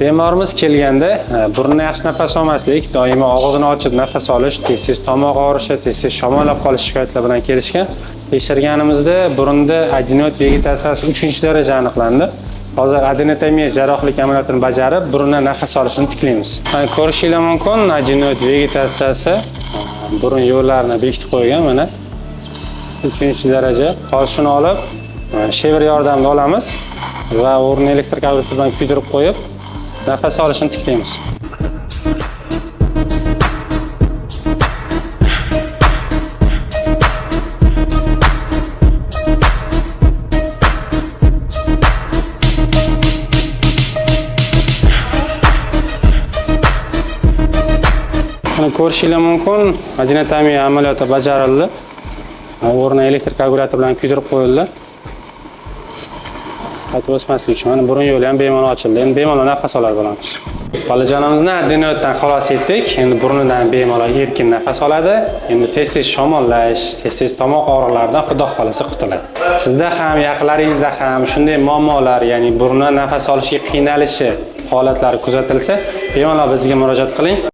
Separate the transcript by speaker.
Speaker 1: Bemorimiz kelganda burunni yaxshi nafas olmaslik, doimo og'zini ochib nafas olish, tez-tez tomoq og'rishi, tez-tez shamollab qolish shikoyatlar bilan kelishgan. Tekshirganimizda burunda adenoid vegetatsiyasi 3-daraja aniqlandi. Hozir adenotomiya jarrohlik amaliyotini bajarib, burundan nafas olishini tiklaymiz. Ko'rishingiz mumkin, adenoid vegetatsiyasi burun yo'llarini bekitib qo'ygan mana. 3-daraja. Hozir shuni olib, shever yordamida olamiz va o'rni elektr kabellar bilan kuydirib qo'yib, nafas olishini tiklaymiz. Ko'rishingiz mumkin, adenotomiya amaliyoti bajarildi. O'rni elektr kabellar bilan kuydirib qo'yildi. Qaytib o'smaslik uchun mana burun yo'li ham bemalol ochildi. Endi bemalol nafas olar bo'ladi. Bolajonimizni adenoiddan xalos etdik. Endi burnidan bemalol erkin nafas oladi. Endi tez-tez shamollash, tez-tez tomoq og'riqlaridan xudo xolasa qutuladi. Sizda ham, yaqinlaringizda ham shunday muammolar, ya'ni burundan nafas olishga qiynalishi holatlari kuzatilsa, bemalol bizga murojaat qiling.